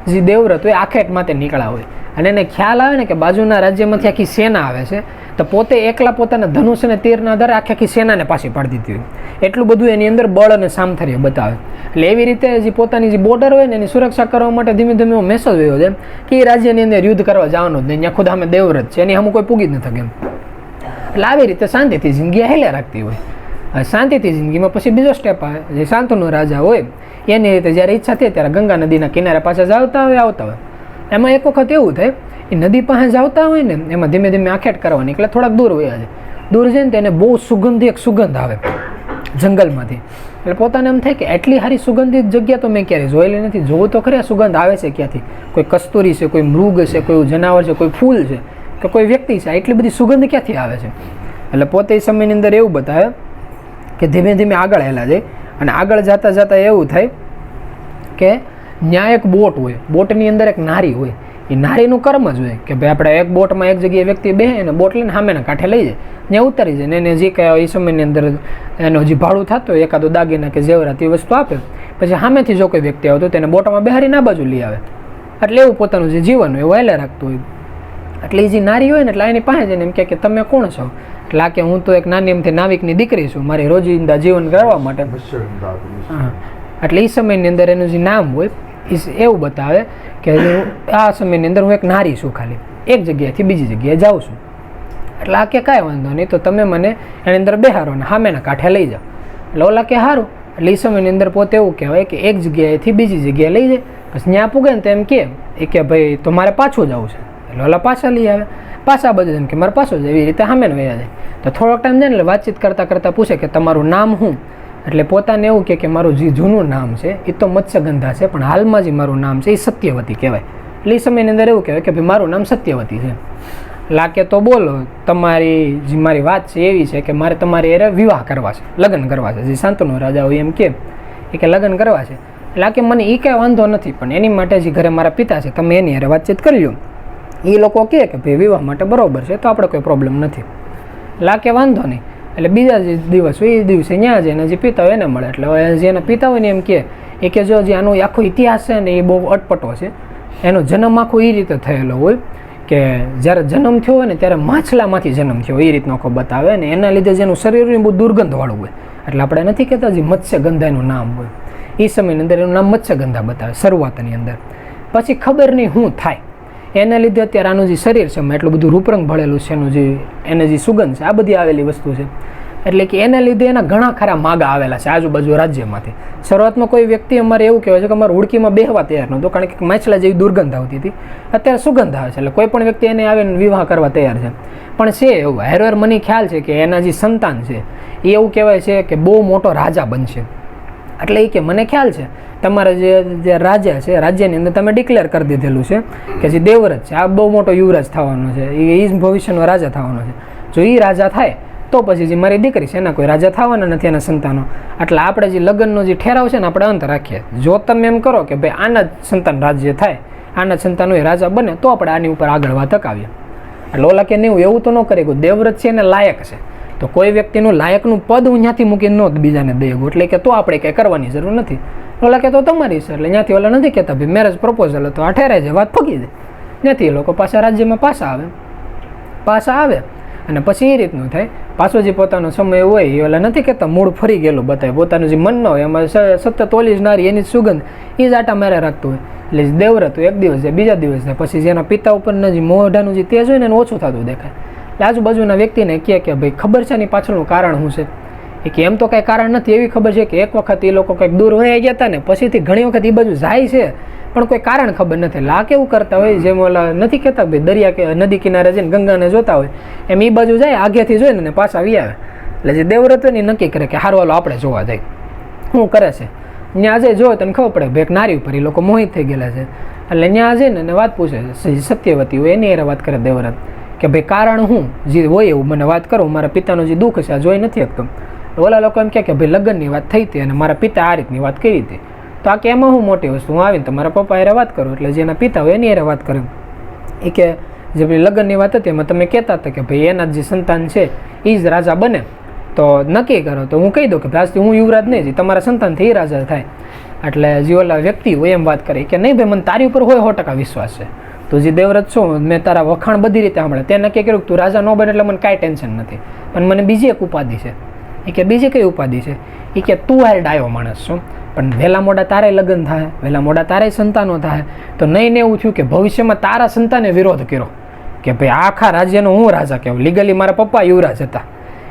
જે દેવવ્રત હોય આખેટ માટે નીકળ્યા હોય અને એને ખ્યાલ આવે ને કે બાજુના રાજ્યમાંથી આખી સેના આવે છે તો પોતે એકલા પોતાના ધનુષ અને તીરના આધારે આખી સેનાને પાછી પાડી દીધી હોય. એટલું બધું એની અંદર બળ અને સામથર્ય બતાવે. એટલે એવી રીતે જે પોતાની જે બોર્ડર હોય ને એની સુરક્ષા કરવા માટે ધીમે ધીમે એવો મેસેજ વયો છે કે એ રાજ્યની અંદર યુદ્ધ કરવા જવાનું જ નહીં, ત્યાં ખુદ સામે દેવવ્રત છે એની સામે કોઈ પૂગી જ ન શકે એમ. એટલે આવી રીતે શાંતિથી જિંદગી હેલ્યા રાખતી હોય. શાંતિથી જિંદગીમાં પછી બીજો સ્ટેપ આવે જે શાંતનુ રાજા હોય એની રીતે જ્યારે ઈચ્છા થાય ત્યારે ગંગા નદીના કિનારે પાછા આવતા હોય. એમાં એક વખત એવું થાય એ નદી પાસે જ આવતા હોય ને એમાં ધીમે ધીમે આખેટ કરવાની, એટલે થોડાક દૂર વયા જાય. દૂર જઈને તેને બહુ એક સુગંધ આવે જંગલમાંથી. એટલે પોતાને એમ થાય કે એટલી સારી સુગંધિત જગ્યા તો મેં ક્યારેય જોયેલી નથી. જોવું તો ખરી આ સુગંધ આવે છે ક્યાંથી, કોઈ કસ્તુરી છે, કોઈ મૃગ છે, કોઈ જનાવર છે, કોઈ ફૂલ છે કે કોઈ વ્યક્તિ છે, એટલી બધી સુગંધ ક્યાંથી આવે છે. એટલે પોતે એ સમયની અંદર એવું બતાવે કે ધીમે ધીમે આગળ હેલા જાય અને આગળ જતાં જતાં એવું થાય કે ત્યાં એક બોટ હોય, બોટની અંદર એક નારી હોય. એ નારીનું કર્મ જ હોય કે ભાઈ આપણે એક બોટમાં એક જગ્યાએ વ્યક્તિ બેસે અને બોટ લઈને સામેના કાંઠે લઈ જાય, ત્યાં ઉતારી જાય ને એને જે કહે એ સમયની અંદર એનો જે ભાડું થતું હોય એકાદો દાગીના કે જેવરાત એ વસ્તુ આપે. પછી સામેથી જો કોઈ વ્યક્તિ આવતો તેને બોટમાં બેહારીને આ બાજુ લઈ આવે. એટલે એવું પોતાનું જે જીવન હોય એવું હેલા રાખતું હોય. એટલે એ જે નારી હોય ને એટલે એની પાસે જઈને એમ કે તમે કોણ છો? એટલે આ કે હું તો એક નાની એમથી નાવિકની દીકરી છું, મારી રોજિંદા જીવન કરવા માટે. હા, એટલે એ સમયની અંદર એનું જે નામ હોય એવું બતાવે કે આ સમયની અંદર હું એક નારી છું, ખાલી એક જગ્યાએથી બીજી જગ્યાએ જાઉં છું. એટલે આ કે કાંઈ વાંધો નહીં, તો તમે મને એની અંદર બેહારો ને સામેના કાંઠે લઈ જાઓ. એટલે ઓલા કે સારું. એટલે એ સમયની અંદર પોતે એવું કહેવાય કે એક જગ્યાએથી બીજી જગ્યાએ લઈ જાય. પછી ત્યાં પૂગે ને તો એમ કે ભાઈ તો મારે પાછું જવું છે. એટલે ઓલા પાછા લઈ આવે, પાછા બધું એમ કે મારે પાછું જાય, એવી રીતે સામેને વયા જાય. તો થોડોક ટાઈમ જાય ને એટલે વાતચીત કરતાં કરતાં પૂછે કે તમારું નામ શું? એટલે પોતાને એવું કે મારું જે જૂનું નામ છે એ તો મત્સ્યગંધા છે, પણ હાલમાં જે મારું નામ છે એ સત્યવતી કહેવાય. એટલે એ સમયની અંદર એવું કહેવાય કે ભાઈ મારું નામ સત્યવતી છે. લાકે તો બોલો તમારી જે મારી વાત છે એવી છે કે મારે તમારી એરે વિવાહ કરવા છે, લગ્ન કરવા છે. જે શાંતનુ રાજા હોય એમ કે લગ્ન કરવા છે. લાકે મને એ કાંઈ વાંધો નથી, પણ એની માટે જે ઘરે મારા પિતા છે તમે એની હારે વાતચીત કરી લો. એ લોકો કહે કે ભાઈ વિવાહ માટે બરાબર છે, તો આપણે કોઈ પ્રોબ્લેમ નથી. લાકે વાંધો નહીં. એટલે બીજા જે દિવસ હોય એ દિવસે ત્યાં જઈને જે પિતા હોય એને મળે. એટલે જેના પિતા હોય ને એમ કે જો જે આનો આખો ઇતિહાસ છે ને એ બહુ અટપટો છે. એનો જન્મ આખો એ રીતે થયેલો હોય કે જ્યારે જન્મ થયો હોય ને ત્યારે માછલામાંથી જન્મ થયો એ રીતનો આખો બતાવે ને એના લીધે જેનું શરીર બહુ દુર્ગંધવાળું હોય. એટલે આપણે નથી કહેતા જે મત્સ્યગંધાનું નામ હોય એ સમયની અંદર એનું નામ મત્સ્યગંધા બતાવે શરૂઆતની અંદર. પછી ખબર નહીં શું થાય એના લીધે અત્યારે આનું જે શરીર છે એટલું બધું રૂપરંગ ભળેલું છે, એનું જે એને જે સુગંધ છે આ બધી આવેલી વસ્તુ છે. એટલે કે એના લીધે એના ઘણા ખરા માગા આવેલા છે આજુબાજુ રાજ્યમાંથી. શરૂઆતમાં કોઈ વ્યક્તિ અમારે એવું કહેવાય છે કે અમારે હુડકીમાં બેહવા તૈયાર નહોતું, કારણ કે માછલા જેવી દુર્ગંધ આવતી હતી. અત્યારે સુગંધ આવે છે એટલે કોઈ પણ વ્યક્તિ એને આવીને વિવાહ કરવા તૈયાર છે. પણ છે એવું હેરવેર મને ખ્યાલ છે કે એના જે સંતાન છે એ એવું કહેવાય છે કે બહુ મોટો રાજા બનશે. એટલે એ કે મને ખ્યાલ છે તમારા જે રાજા છે રાજ્યની અંદર તમે ડિક્લેર કરી દીધેલું છે કે જે દેવવ્રત છે આ બહુ મોટો યુવરાજ થવાનો છે, એ જ ભવિષ્યનો રાજા થવાનો છે. જો એ રાજા થાય તો પછી જે મારી દીકરી છે એના કોઈ રાજા થવાના નથી એના સંતાનો. એટલે આપણે જે લગ્નનો જે ઠેરાવ છે ને આપણે અંત રાખીએ. જો તમે એમ કરો કે ભાઈ આના જ સંતાન રાજ્ય થાય, આના સંતાનો એ રાજા બને તો આપણે આની ઉપર આગળ વાત અકાવીએ. એટલે ઓલા કે નહીં એવું તો ન કરે કે દેવવ્રત છે એને લાયક છે, તો કોઈ વ્યક્તિનું લાયકનું પદ હું ત્યાંથી મૂકીને નહોત બીજાને દઈ એટલે કે તો આપણે કંઈ કરવાની જરૂર નથી. ઓલા કે તો તમારી છે એટલે ત્યાંથી ઓલા નથી કહેતા ભાઈ મેરેજ પ્રપોઝલ હતો આ ઠેરાય છે, વાત ફગી જાય. ત્યાંથી એ લોકો પાછા રાજ્યમાં પાછા આવે અને પછી એ રીતનું થાય. પાછો જે પોતાનો સમય હોય એ ઓલા નથી કહેતા મૂળ ફરી ગયેલું બતાવે, પોતાનું જે મન હોય એમાં સતત ઓલી નારી એની સુગંધ એ જ આટા મારે રાખતું હોય. એટલે દેવવ્રત એક દિવસ જાય, બીજા દિવસ જાય, પછી જેના પિતા ઉપરના જે મોઢાનું જે તેજ હોય ને એનું ઓછું થતું દેખાય. એટલે આજુબાજુના વ્યક્તિને કહે કે ભાઈ ખબર છે ને પાછળનું કારણ શું છે? એ કે એમ તો કાંઈ કારણ નથી, એવી ખબર છે કે એક વખત એ લોકો કંઈક દૂર વહી ગયા હતા ને પછીથી ઘણી વખત એ બાજુ જાય છે પણ કોઈ કારણ ખબર નથી. લા કેવું કરતા હોય જેમ ઓલા નથી કહેતા ભાઈ દરિયા કે નદી કિનારે જઈને ગંગાને જોતા હોય એમ એ બાજુ જાય આગેથી જોઈને ને પાછા આવી આવે. એટલે જે દેવવ્રત હોય ને નક્કી કરે કે હારવાલો આપણે જોવા જાય શું કરે છે. ત્યાં આજે જોવે તને ખબર પડે ભાઈ એક નારી ઉપર એ લોકો મોહિત થઈ ગયેલા છે. એટલે ત્યાં જઈને વાત પૂછે સત્યવતી હોય એની વાત કરે દેવવ્રત કે ભાઈ કારણ હું જે હોય એવું મને વાત કરું, મારા પિતાનું જે દુઃખ છે આ જોઈ નથી શકતો. ઓલા લોકો એમ કે ભાઈ લગ્નની વાત થઈ હતી અને મારા પિતા આ રીતની વાત કરી હતી, તો આ કે એમાં હું મોટી વસ્તુ હું આવીને તમારા પપ્પા એરે વાત કરું. એટલે જેના પિતા હોય એની એરે વાત કરે એ કે જે ભાઈ લગ્નની વાત હતી એમાં તમે કહેતા હતા કે ભાઈ એના જે સંતાન છે એ જ રાજા બને, તો નક્કી કરો તો હું કહી દઉં કે આજથી હું યુવરાજ નહીં, તમારા સંતાનથી એ રાજા થાય. એટલે જે ઓલા વ્યક્તિ હોય એમ વાત કરે કે નહીં ભાઈ મને તારી ઉપર હોય 100% વિશ્વાસ છે, તો જે દેવવ્રત છો મેં તારા વખાણ બધી રીતે સાંભળે, તે નક્કી કર્યું કે તું રાજા ન બને એટલે મને કાંઈ ટેન્શન નથી, પણ મને બીજી એક ઉપાધિ છે. એ કે બીજી કઈ ઉપાધિ છે? એ કે તું હારે ડાયો માણસ છો, પણ વહેલા મોડા તારે લગ્ન થાય, વહેલા મોડા તારે સંતાનો થાય, તો નહીં ને એવું થયું કે ભવિષ્યમાં તારા સંતાને વિરોધ કર્યો કે ભાઈ આખા રાજ્યનો હું રાજા કહેવું, લીગલી મારા પપ્પા યુવરાજ હતા.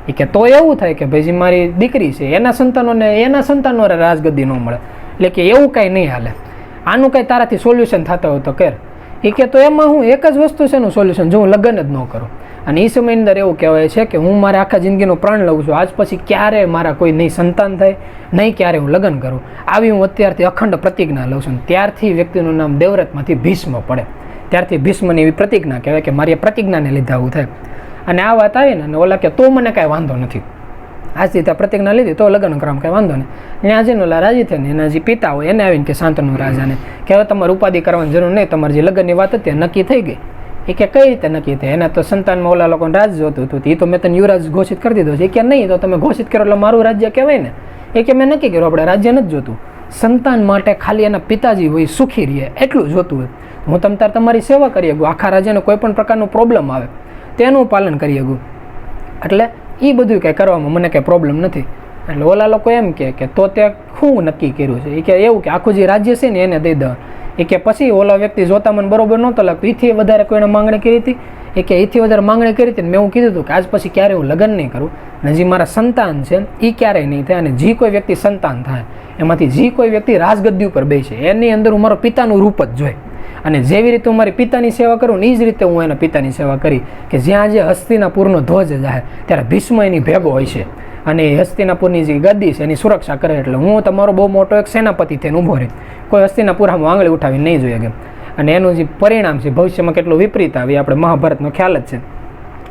એ કે તો એવું થાય કે ભાઈ જે મારી દીકરી છે એના સંતાનો રાજગદ્દી ન મળે. એટલે કે એવું કાંઈ નહીં હાલે, આનું કાંઈ તારાથી સોલ્યુશન થતો હોય તો કર. એ કે તો એમાં હું એક જ વસ્તુ છે એનું સોલ્યુશન, જો હું લગ્ન જ ન કરું. અને એ સમયની અંદર એવું કહેવાય છે કે હું મારા આખા જિંદગીનો પ્રાણ લઉં છું, આજ પછી ક્યારે મારા કોઈ નહીં સંતાન થાય, નહીં ક્યારે હું લગ્ન કરું, આવી હું અત્યારથી અખંડ પ્રતિજ્ઞા લઉં છું. ત્યારથી વ્યક્તિનું નામ દેવવ્રતમાંથી ભીષ્મ પડે. ત્યારથી ભીષ્મની એવી પ્રતિજ્ઞા કહેવાય કે મારી પ્રતિજ્ઞાને લીધે આવું થાય. અને આ વાત આવી ને ઓલા કે તો મને કાંઈ વાંધો નથી, આજથી ત્યાં પ્રતિજ્ઞા લીધી તો લગ્ન કરવામાં કાંઈ વાંધો નહીં. ત્યાં જઈને ઓલા રાજી થઈને એના જે પિતા હોય એને આવીને કે શાંતનુ રાજાને કે હવે તમારે ઉપાધિ કરવાની જરૂર નહીં, તમારી જે લગ્નની વાત હતી નક્કી થઈ ગઈ. એ કે કઈ રીતે નક્કી થાય? એના તો સંતાનમાં ઓલા લોકોને રાજ જોતું હતું, એ તો મેં તને યુવરાજ ઘોષિત કરી દીધો છે. એ કે નહીં, તો તમે ઘોષિત કરો એટલે મારું રાજ્ય કહેવાય ને. એ કે મેં નક્કી કર્યું આપણે રાજ્ય નથી જોતું, સંતાન માટે ખાલી એના પિતાજી હોય સુખી રહે એટલું જોતું હોય. હું તમ તાર તમારી સેવા કરી શકું, આખા રાજ્યને કોઈ પણ પ્રકારનો પ્રોબ્લેમ આવે તેનું પાલન કરી શકું, એટલે એ બધું કંઈ કરવામાં મને કંઈ પ્રોબ્લેમ નથી. એટલે ઓલા લોકો એમ કે તો તે શું નક્કી કર્યું છે? એ કે એવું કે આખું જે રાજ્ય છે ને એને દઈ દો. એ કે પછી ઓલા વ્યક્તિ જોતા મને બરોબર નહોતો લાગતો, એથી વધારે કોઈને માંગણી કરી હતી. એ કે એથી વધારે માંગણી કરી હતી, મેં એવું કીધું હતું કે આજ પછી ક્યારે હું લગ્ન નહીં કરું, અને જે મારા સંતાન છે એ ક્યારેય નહીં થાય, અને જે કોઈ વ્યક્તિ સંતાન થાય એમાંથી જે કોઈ વ્યક્તિ રાજગદ્દી ઉપર બેસે એની અંદર હું મારો પિતાનું રૂપ જ જોઈ, અને જેવી રીતે હું મારી પિતાની સેવા કરું ને એ જ રીતે હું એના પિતાની સેવા કરી. કે જ્યાં જે હસ્તિનાપુરનો ધ્વજ જાય ત્યારે ભીષ્મ એની ભેગો હોય છે, અને હસ્તિનાપુરની જે ગદ્દી છે એની સુરક્ષા કરે. એટલે હું તમારો બહુ મોટો એક સેનાપતિ થઈને ઊભો રહી, કોઈ હસ્તિનાપુરમાં આંગળી ઉઠાવી નહીં જોઈએ કે. અને એનું જે પરિણામ છે ભવિષ્યમાં કેટલું વિપરીત આવે આપણે મહાભારતનો ખ્યાલ જ છે.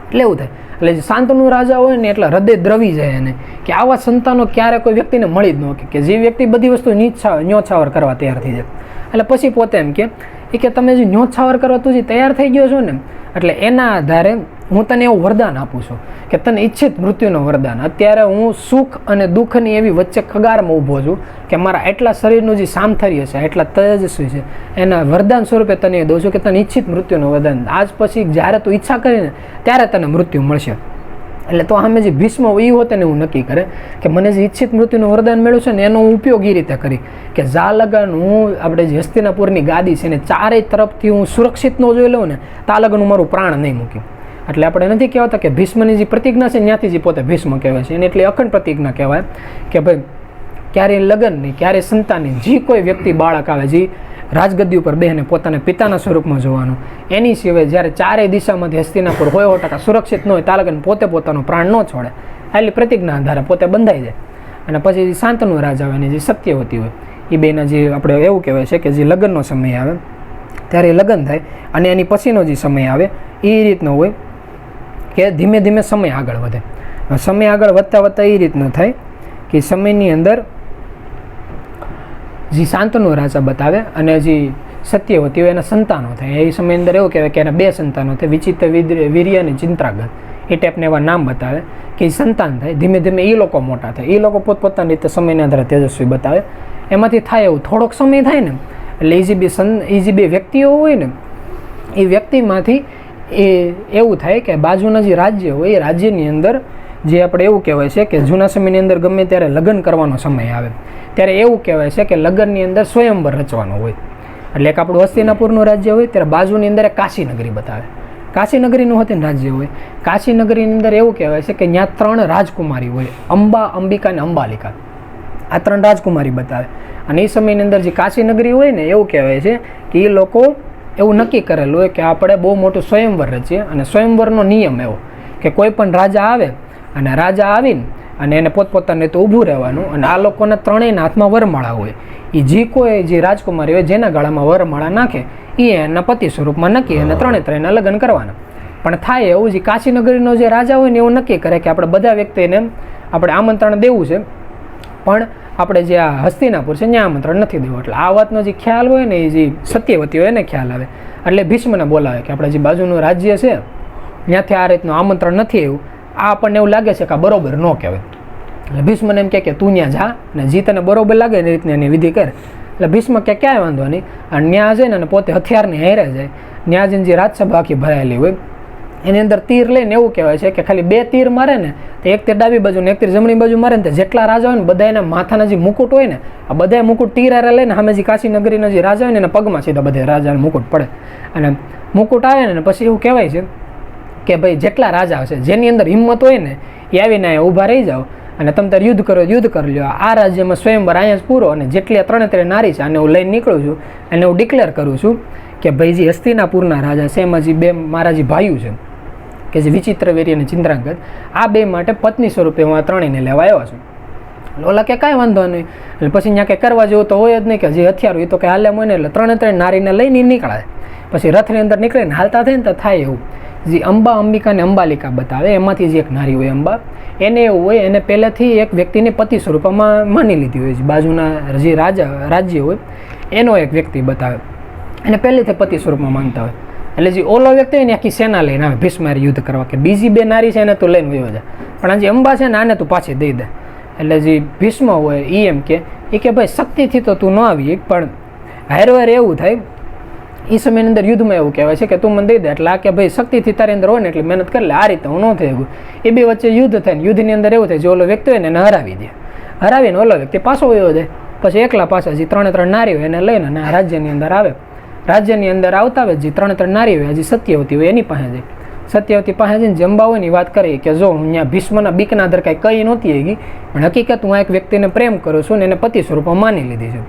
એટલે એવું થાય. એટલે જે શાંતનુ રાજા હોય ને એટલે હૃદય દ્રવી જાય એને કે આવા સંતાનો ક્યારે કોઈ વ્યક્તિને મળી જ ન કે જે વ્યક્તિ બધી વસ્તુ ન્યોછાવર કરવા તૈયાર થઈ જાય. એટલે પછી પોતે એમ કે તમે જે ન્યોછાવર કરવા તું જે તૈયાર થઈ ગયો છો ને, એટલે એના આધારે હું તને એવું વરદાન આપું છું કે તને ઈચ્છિત મૃત્યુનો વરદાન. અત્યારે હું સુખ અને દુઃખની એવી વચ્ચે કગારમાં ઊભો છું કે મારા એટલા શરીરનું જે સામથર્ય છે, એટલા તેજસ્વી છે, એના વરદાન સ્વરૂપે તને એ દઉં છું કે તને ઈચ્છિત મૃત્યુનો વરદાન. આજ પછી જ્યારે તું ઈચ્છા કરીને ત્યારે તને મૃત્યુ મળશે. એટલે તો સામે જે ભીષ્મ એ હોત ને હું નક્કી કરે કે મને જે ઈચ્છિત મૃત્યુનું વરદાન મળ્યું છે ને એનો હું ઉપયોગ એ રીતે કરી કે જા લગન હું આપણે જે હસ્તિનાપુરની ગાદી છે ને ચારેય તરફથી હું સુરક્ષિત ન જોઈ લઉં ને તા લગન હું મારું પ્રાણ નહીં મૂક્યું. એટલે આપણે નથી કહેવાતા કે ભીષ્મની જે પ્રતિજ્ઞા છે ત્યાંથી જે પોતે ભીષ્મ કહેવાય છે, એને એટલે અખંડ પ્રતિજ્ઞા કહેવાય કે ભાઈ ક્યારેય લગ્ન નહીં, ક્યારેય સંતાન નહીં, જે કોઈ વ્યક્તિ બાળક આવે જે રાજગદ્દી ઉપર બેહને પોતાના પિતાના સ્વરૂપમાં જોવાનું, એની સિવાય જ્યારે ચારેય દિશામાંથી હસ્તિનાપુર 100% સુરક્ષિત ન હોય ત્યાં લગન પોતે પોતાનો પ્રાણ ન છોડે. એટલી પ્રતિજ્ઞા આધારે પોતે બંધાઈ જાય. અને પછી શાંતનુ રાજા આવે ને જે સત્યવતી હોય એ બેના જે આપણે એવું કહેવાય છે કે જે લગ્નનો સમય આવે ત્યારે લગ્ન થાય, અને એની પછીનો જે સમય આવે એ રીતનો હોય કે ધીમે ધીમે સમય આગળ વધે. સમય આગળ વધતા એ રીતનો થાય કે સમયની અંદર જે શાંતનુ રાજા બતાવે અને જે સત્યવતી હોય એના સંતાનો થાય. એ સમયની અંદર એવું કહેવાય કે એના 2 સંતાનો થાય, વિચિત્ર વીર્ય અને ચિંત્રાગત, એ ટાઈપને એવા નામ બતાવે કે એ સંતાન થાય. ધીમે ધીમે એ લોકો મોટા થાય, એ લોકો પોતપોતાની રીતે સમયના આધારે તેજસ્વી બતાવે. એમાંથી થાય એવું થોડોક સમય થાય ને એટલે એ જે બે વ્યક્તિઓ હોય ને એ વ્યક્તિમાંથી એ એવું થાય કે બાજુના જે રાજ્ય હોય એ રાજ્યની અંદર જે આપણે એવું કહેવાય છે કે જૂના સમયની અંદર ગમે ત્યારે લગ્ન કરવાનો સમય આવે ત્યારે એવું કહેવાય છે કે લગ્નની અંદર સ્વયંવર રચવાનો હોય. એટલે એક આપણું હસ્તિનાપુરનું રાજ્ય હોય ત્યારે બાજુની અંદર એક કાશીનગરી બતાવે. કાશીનગરીનું હતું રાજ્ય હોય. કાશીનગરીની અંદર એવું કહેવાય છે કે ત્યાં 3 રાજકુમારી હોય, અંબા, અંબિકા અને અંબાલિકા. આ 3 રાજકુમારી બતાવે. અને એ સમયની અંદર જે કાશીનગરી હોય ને એવું કહેવાય છે કે એ લોકો એવું નક્કી કરેલું હોય કે આપણે બહુ મોટું સ્વયંવર રચીએ, અને સ્વયંવરનો નિયમ એવો કે કોઈ પણ રાજા આવે અને રાજા આવીને અને એને પોતપોતાને તો ઊભું રહેવાનું, અને આ લોકોના 3યના હાથમાં વરમાળા હોય. એ જે કોઈ જે રાજકુમારી હોય જેના ગાળામાં વરમાળા નાખે એ એના પતિ સ્વરૂપમાં નક્કી અને 3 લગ્ન કરવાના. પણ થાય એવું જે કાશીનગરીનો જે રાજા હોય ને એવું નક્કી કરે કે આપણે બધા વ્યક્તિને આપણે આમંત્રણ દેવું છે, પણ આપણે જે આ હસ્તિનાપુર છે ત્યાં આમંત્રણ નથી દેવું. એટલે આ વાતનો જે ખ્યાલ હોય ને એ જે સત્યવતી હોય એને ખ્યાલ આવે. એટલે ભીષ્મને બોલાવે કે આપણે જે બાજુનું રાજ્ય છે ત્યાંથી આ રીતનું આમંત્રણ નથી એવું, આ આપણને એવું લાગે છે કે આ બરોબર ન કહેવાય. એટલે ભીષ્મને એમ કે તું ત્યાં જા ને જે તને બરોબર લાગે એ રીતની એની વિધિ કરે. એટલે ભીષ્મ કે ક્યાંય વાંધો નહીં, અને ત્યાં જઈને અને પોતે હથિયારની હારે જાય. ત્યાં જઈને જે રાજસભા આખી ભરાયેલી હોય એની અંદર તીર લઈને એવું કહેવાય છે કે ખાલી 2 તીર મારે ને તો એક તીર ડાબી બાજુ ને એક તીર જમણી બાજુ મારે ને તો જેટલા રાજા હોય ને બધા એના માથાના જે મુકુટ હોય ને આ બધા મુકુટ તીર હારે લઈને સામે જે કાશીનગરીનો જે રાજા હોય ને એના પગમાં સીધા બધા રાજાને મુકુટ પડે. અને મુકુટ આવે ને પછી એવું કહેવાય છે કે ભાઈ જેટલા રાજા હશે જેની અંદર હિંમત હોય ને એ આવીને ઊભા રહી જાઓ અને તમે તારે યુદ્ધ કરો, યુદ્ધ કરી લો. આ રાજ્યમાં સ્વયંવર અહીંયા જ પૂરો, અને જેટલી 3 નારી છે અને હું લઈને નીકળું છું અને હું ડિક્લેર કરું છું કે ભાઈ જે હસ્તિનાપુરના રાજા છે એમાં જે બે મારા જે ભાઈઓ છે કે જે વિચિત્રવીર્ય અને ચિંદ્રાંગદ, આ બે માટે પત્ની સ્વરૂપે હું આ ત્રણેયને લેવા આવ્યો છું. ઓલા કે કાંઈ વાંધો નહીં. એટલે પછી ત્યાં કંઈ કરવા જેવું તો હોય જ નહીં, કે જે હથિયારો એ તો કે હાલે મને, એટલે ત્રણ નારીને લઈને નીકળાય. પછી રથની અંદર નીકળીને હાલતા થાય ને તો થાય એવું. જે અંબા, અંબિકા અને અંબાલિકા બતાવે, એમાંથી જે એક નારી હોય અંબા, એને એવું હોય એને પહેલેથી એક વ્યક્તિને પતિ સ્વરૂપમાં માની લીધી હોય. બાજુના જે રાજ્ય હોય એનો એક વ્યક્તિ બતાવે, એને પહેલેથી પતિ સ્વરૂપમાં માનતા હોય. એટલે જે ઓલો વ્યક્તિ હોય ને આખી સેના લઈને આવે ભીષ્મારે યુદ્ધ કરવા, કે બીજી બે નારી છે એને તું લઈને વયો જાય, પણ આ જે અંબા છે ને આને તું પાછી દઈ દે. એટલે જે ભીષ્મ હોય એ એમ કે ભાઈ શક્તિથી તો તું ન આવી, પણ હારવાર એવું થાય એ સમયની અંદર યુદ્ધમાં એવું કહેવાય છે કે તું મને દઈ દે. એટલે આ કે ભાઈ શક્તિથી તારી અંદર હોય ને એટલે મહેનત કરી લે, આ રીતે હું ન થઈ ગયું. એ બે વચ્ચે યુદ્ધ થાય ને યુદ્ધની અંદર એવું થાય જે ઓલો વ્યક્તિ હોય ને એને હરાવી દે, હરાવીને ઓલો વ્યક્તિ પાછો વયો જાય. પછી એકલા પાછા જે ત્રણ નારી હોય એને લઈને અને રાજ્યની અંદર આવે. રાજ્યની અંદર આવતા આવે જે ત્રણ નારી હોય, હજી સત્યવતી હોય એની પાસે જાય. સત્યવતી પાસે જઈને જંબા હોય ને વાત કરી કે જો હું અહીંયા ભીષ્મના બીકના આધાર કાંઈ કઈ નહોતી ગઈ, પણ હકીકત હું આ એક વ્યક્તિને પ્રેમ કરું છું ને એને પતિ સ્વરૂપમાં માની લીધી છે.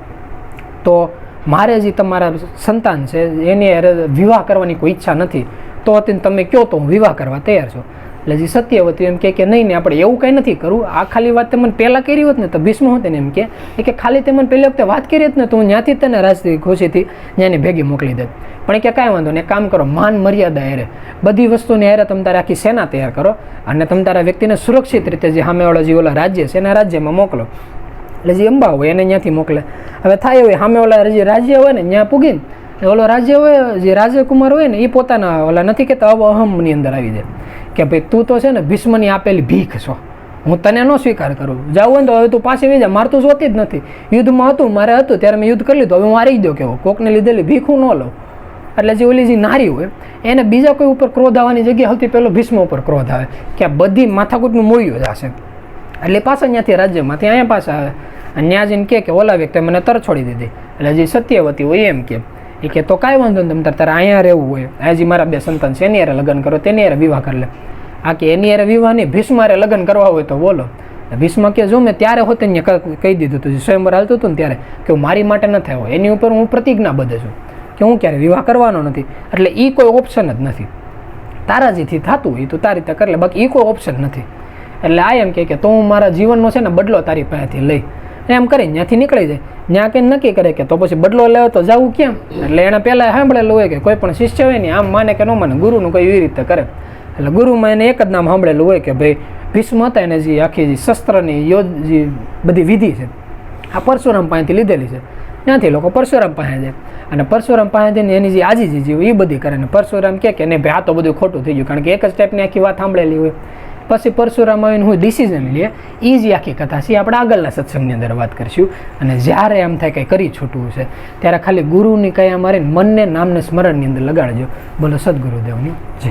તો મારે જે તમારા સંતાન છે એની વિવાહ કરવાની કોઈ ઈચ્છા નથી, તો તમે કહો તો હું વિવાહ કરવા તૈયાર છું. એટલે જે સત્યવતી એમ કે નહીં ને આપણે એવું કંઈ નથી કરવું, આ ખાલી વાત તમે પહેલાં કરી હોત ને તો ભીષ્મ હોત ને એમ કે ખાલી તમે પહેલી વખતે વાત કરી હોત ને તો હું ત્યાંથી જ તને રાજથી ખુશીથી ત્યાંની ભેગી મોકલી દેત. પણ કે કાંઈ વાંધો નહીં, કામ કરો, માન મર્યાદા હેરે બધી વસ્તુને હેરે તમે તારે આખી સેના તૈયાર કરો અને તમે તારા વ્યક્તિને સુરક્ષિત રીતે જે સામેવાળા જે ઓલા રાજ્ય છે એના રાજ્યમાં મોકલો. એટલે જે અંબા હોય એને ત્યાંથી મોકલે. હવે થાય હોય સામેવાળા જે રાજ્ય હોય ને ત્યાં પૂગીને ઓલો રાજ્ય હોય જે રાજકુમાર હોય ને એ પોતાના ઓલા નથી કહેતા અહમની અંદર આવી જાય કે ભાઈ તું તો છે ને ભીષ્મની આપેલી ભીખ છો, હું તને ન સ્વીકાર કરું. જાવ હોય તો હવે તું પાછી વહી જા, મારે તું જોતી જ નથી. યુદ્ધમાં હતું મારે હતું ત્યારે મેં યુદ્ધ કરી લીધું, હવે હું હારી ગયો કેવો કોકને લીધેલી ભીખ હું ન લઉં. એટલે જે ઓલી જે નારી હોય એને બીજા કોઈ ઉપર ક્રોધ આવવાની જગ્યાએ સૌથી પહેલો ભીષ્મ ઉપર ક્રોધ આવે કે આ બધી માથાકૂટનું મૂળ્યું જ હશે. એટલે પાછા ત્યાંથી રાજ્યમાંથી અહીંયા પાછા આવે અને ત્યાં જઈને કે ઓલા વ્યક્તિ મને તર છોડી દીધી. એટલે જે સત્યવતી હોય એમ કે તો કાંઈ વાંધો નહીં, તમે તારે અહીંયા રહેવું હોય, હજી મારા બે સંતાન છે એની હારે લગ્ન કરો, તેની હારે વિવાહ કરી લે. આ કે એની હારે વિવાહ નહીં, ભીષ્મારે લગ્ન કરવા હોય તો બોલો. ભીષ્મ કે જો મેં ત્યારે હોતે ને કહી દીધું હતું સ્વયંવર હાલતું હતું ને ત્યારે કે હું મારી માટે ન થયો, એની ઉપર હું પ્રતિજ્ઞાબદ્ધ છું કે હું ક્યારે વિવાહ કરવાનો નથી. એટલે એ કોઈ ઓપ્શન જ નથી, તારાજીથી થતું હોય તો તારી રીતે કરી લે, બાકી એ કોઈ ઓપ્શન નથી. એટલે આ એમ કે તો હું મારા જીવનનો છે ને બદલો તારી પાસેથી લઈ એમ કરી ત્યાંથી નીકળી જાય. ત્યાં કંઈ નક્કી કરે કે તો પછી બદલો લેવો તો જવું કેમ. એટલે એણે પહેલાં સાંભળેલું હોય કે કોઈ પણ શિષ્ય હોય ને આમ માને કે ન માને ગુરુનું કંઈ એવી રીતે કરે. એટલે ગુરુમાં એને એક જ નામ સાંભળેલું હોય કે ભાઈ ભીષ્મ હતા એને જે આખી જે શસ્ત્રની જે બધી વિધિ છે આ પરશુરામ પાસેથી લીધેલી છે. ત્યાંથી લોકો પરશુરામ પાસે જાય અને પરશુરામ પાસે જઈને એની જે આજીજી જે એ બધી કરે ને પરશુરામ કે નહીં ભાઈ આ તો બધું ખોટું થઈ ગયું, કારણ કે એક જ ટાઈપની આખી વાત સાંભળેલી હોય. પછી પરશુરામ આવીને હું ડિસિઝન લે, એ જ આખી કથા છે આપણે આગળના સત્સંગની અંદર વાત કરીશું. અને જ્યારે એમ થાય કંઈ કરી છૂટવું છે ત્યારે ખાલી ગુરુની કયા મારીને મનને નામને સ્મરણની અંદર લગાડજો. બોલો સદગુરુદેવની જય.